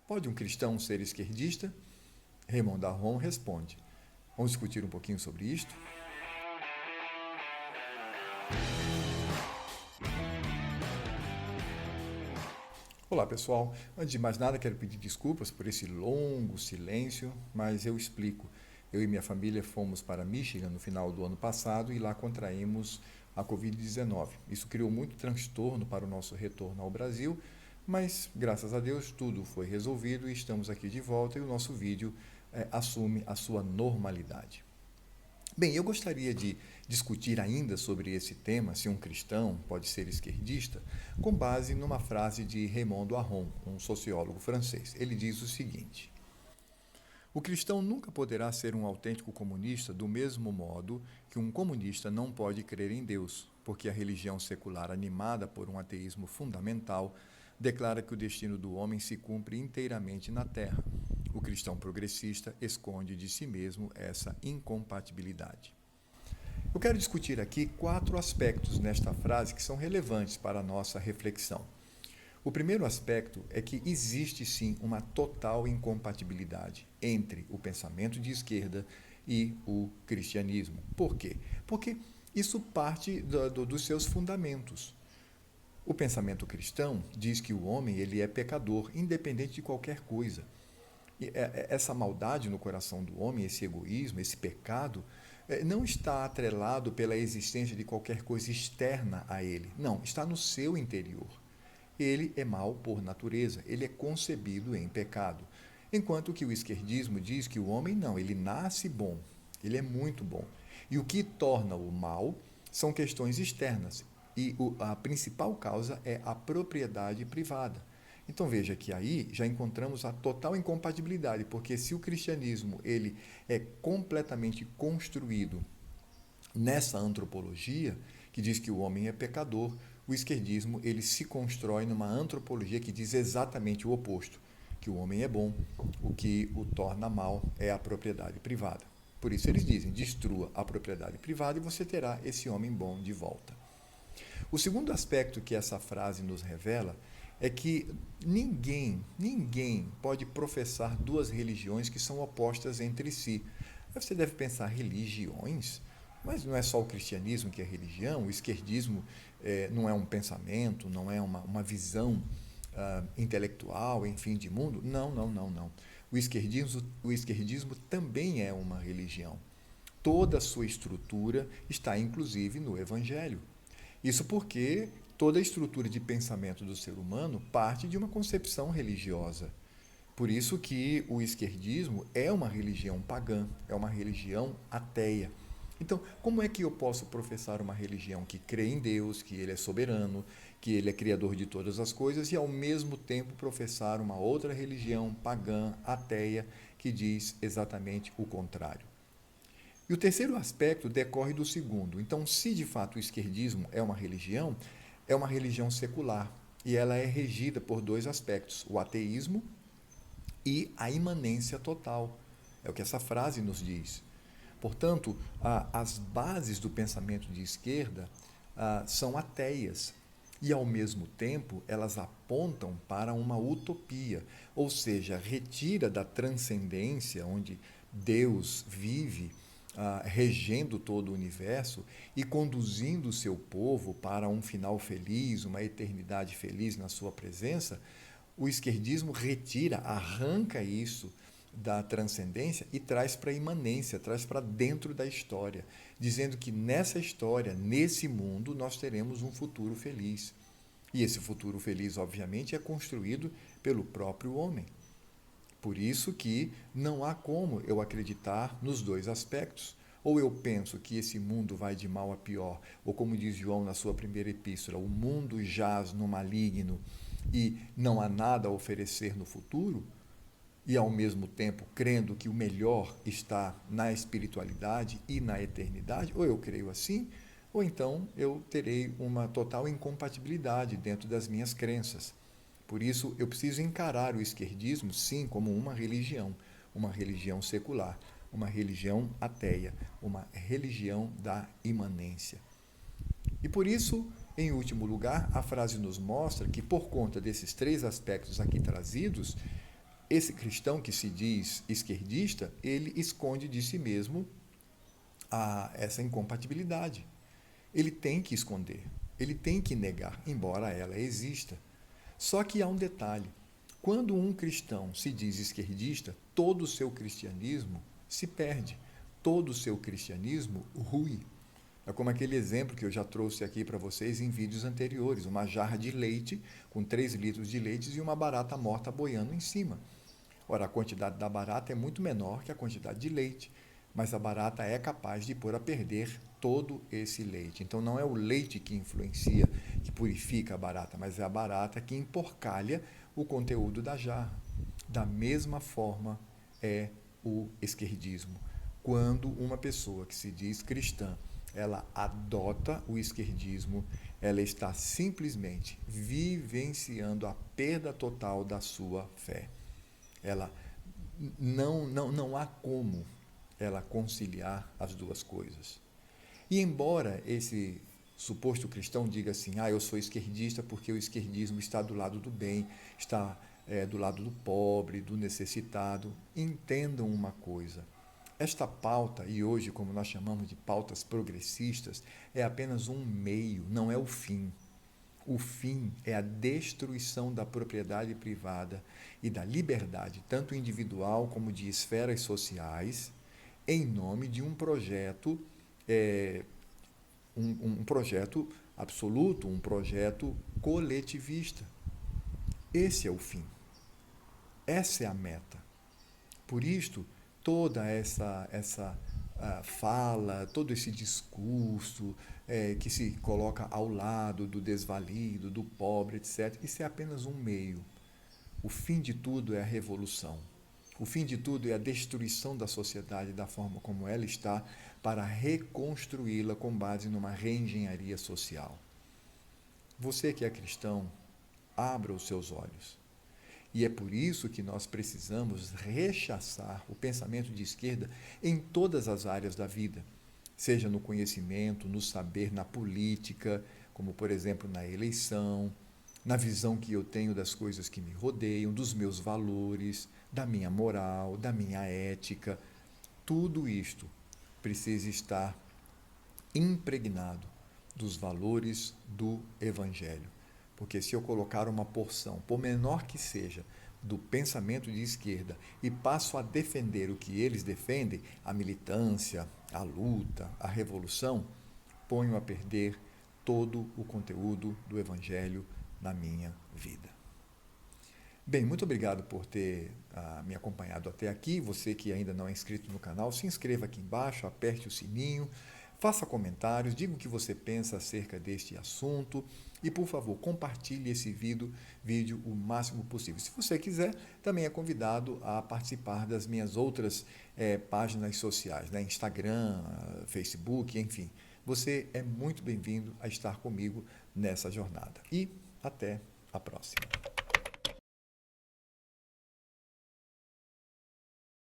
Pode um cristão ser esquerdista? Raymond Aron responde. Vamos discutir um pouquinho sobre isto? Olá pessoal, antes de mais nada quero pedir desculpas por esse longo silêncio, mas eu explico. Eu e minha família fomos para Michigan no final do ano passado e lá contraímos a Covid-19. Isso criou muito transtorno para o nosso retorno ao Brasil, mas graças a Deus tudo foi resolvido e estamos aqui de volta e o nosso vídeo assume a sua normalidade. Bem, eu gostaria de discutir ainda sobre esse tema, se um cristão pode ser esquerdista, com base numa frase de Raymond Aron, um sociólogo francês. Ele diz o seguinte: o cristão nunca poderá ser um autêntico comunista do mesmo modo que um comunista não pode crer em Deus, porque a religião secular, animada por um ateísmo fundamental, declara que o destino do homem se cumpre inteiramente na terra. O cristão progressista esconde de si mesmo essa incompatibilidade. Eu quero discutir aqui 4 aspectos nesta frase que são relevantes para a nossa reflexão. O primeiro aspecto é que existe sim uma total incompatibilidade entre o pensamento de esquerda e o cristianismo. Por quê? Porque isso parte dos seus fundamentos. O pensamento cristão diz que o homem ele é pecador, independente de qualquer coisa. E essa maldade no coração do homem, esse egoísmo, esse pecado, não está atrelado pela existência de qualquer coisa externa a ele. Não, está no seu interior. Ele é mau por natureza, ele é concebido em pecado. Enquanto que o esquerdismo diz que o homem não, ele nasce bom, ele é muito bom. E o que torna o mal são questões externas. E a principal causa é a propriedade privada. Então veja que aí já encontramos a total incompatibilidade, porque se o cristianismo ele é completamente construído nessa antropologia que diz que o homem é pecador, o esquerdismo ele se constrói numa antropologia que diz exatamente o oposto, que o homem é bom, o que o torna mal é a propriedade privada. Por isso eles dizem, destrua a propriedade privada e você terá esse homem bom de volta. O segundo aspecto que essa frase nos revela é que ninguém pode professar duas religiões que são opostas entre si. Aí você deve pensar, religiões? Mas não é só o cristianismo que é religião, o esquerdismo não é um pensamento, não é uma visão intelectual, enfim, de mundo? Não. O esquerdismo também é uma religião. Toda a sua estrutura está, inclusive, no Evangelho. Isso porque toda a estrutura de pensamento do ser humano parte de uma concepção religiosa. Por isso que o esquerdismo é uma religião pagã, é uma religião ateia. Então, como é que eu posso professar uma religião que crê em Deus, que Ele é soberano, que Ele é criador de todas as coisas, e ao mesmo tempo professar uma outra religião pagã, ateia, que diz exatamente o contrário? E o terceiro aspecto decorre do segundo. Então, se de fato o esquerdismo é uma religião secular. E ela é regida por 2 aspectos: o ateísmo e a imanência total. É o que essa frase nos diz. Portanto, as bases do pensamento de esquerda são ateias. E, ao mesmo tempo, elas apontam para uma utopia, ou seja, retira da transcendência, onde Deus vive regendo todo o universo e conduzindo o seu povo para um final feliz, uma eternidade feliz na sua presença. O esquerdismo retira, arranca isso da transcendência e traz para a imanência, traz para dentro da história, dizendo que nessa história, nesse mundo, nós teremos um futuro feliz. E esse futuro feliz, obviamente, é construído pelo próprio homem. Por isso que não há como eu acreditar nos 2 aspectos. Ou eu penso que esse mundo vai de mal a pior, ou como diz João na sua primeira epístola, o mundo jaz no maligno e não há nada a oferecer no futuro, e ao mesmo tempo crendo que o melhor está na espiritualidade e na eternidade, ou eu creio assim, ou então eu terei uma total incompatibilidade dentro das minhas crenças. Por isso, eu preciso encarar o esquerdismo, sim, como uma religião secular, uma religião ateia, uma religião da imanência. E por isso, em último lugar, a frase nos mostra que, por conta desses 3 aspectos aqui trazidos, Esse cristão que se diz esquerdista, ele esconde de si mesmo essa incompatibilidade. Ele tem que esconder, ele tem que negar, embora ela exista. Só que há um detalhe: quando um cristão se diz esquerdista, todo o seu cristianismo se perde, todo o seu cristianismo rui. É como aquele exemplo que eu já trouxe aqui para vocês em vídeos anteriores: uma jarra de leite com 3 litros de leite e uma barata morta boiando em cima. Ora, a quantidade da barata é muito menor que a quantidade de leite, mas a barata é capaz de pôr a perder todo esse leite. Então não é o leite que influencia, que purifica a barata, mas é a barata que emporcalha o conteúdo da jarra. Da mesma forma é o esquerdismo. Quando uma pessoa que se diz cristã, ela adota o esquerdismo, ela está simplesmente vivenciando a perda total da sua fé. Ela não há como ela conciliar as duas coisas. E embora esse suposto cristão diga assim: eu sou esquerdista porque o esquerdismo está do lado do bem, está do lado do pobre, do necessitado, entendam uma coisa: esta pauta, e hoje como nós chamamos de pautas progressistas, é apenas um meio, não é o fim. O fim é a destruição da propriedade privada e da liberdade, tanto individual como de esferas sociais, em nome de um projeto, um projeto absoluto, um projeto coletivista. Esse é o fim. Essa é a meta. Por isto, toda essa fala, todo esse discurso que se coloca ao lado do desvalido, do pobre, etc., isso é apenas um meio. O fim de tudo é a revolução. O fim de tudo é a destruição da sociedade da forma como ela está, para reconstruí-la com base numa reengenharia social. Você que é cristão, abra os seus olhos. E é por isso que nós precisamos rechaçar o pensamento de esquerda em todas as áreas da vida, seja no conhecimento, no saber, na política, como por exemplo na eleição, na visão que eu tenho das coisas que me rodeiam, dos meus valores, da minha moral, da minha ética. Tudo isto precisa estar impregnado dos valores do Evangelho. Porque se eu colocar uma porção, por menor que seja, do pensamento de esquerda e passo a defender o que eles defendem, a militância, a luta, a revolução, ponho a perder todo o conteúdo do Evangelho na minha vida. Bem, muito obrigado por ter me acompanhado até aqui. Você que ainda não é inscrito no canal, se inscreva aqui embaixo, aperte o sininho, faça comentários, diga o que você pensa acerca deste assunto e, por favor, compartilhe esse vídeo o máximo possível. Se você quiser, também é convidado a participar das minhas outras páginas sociais, né? Instagram, Facebook, enfim. Você é muito bem-vindo a estar comigo nessa jornada. E até a próxima.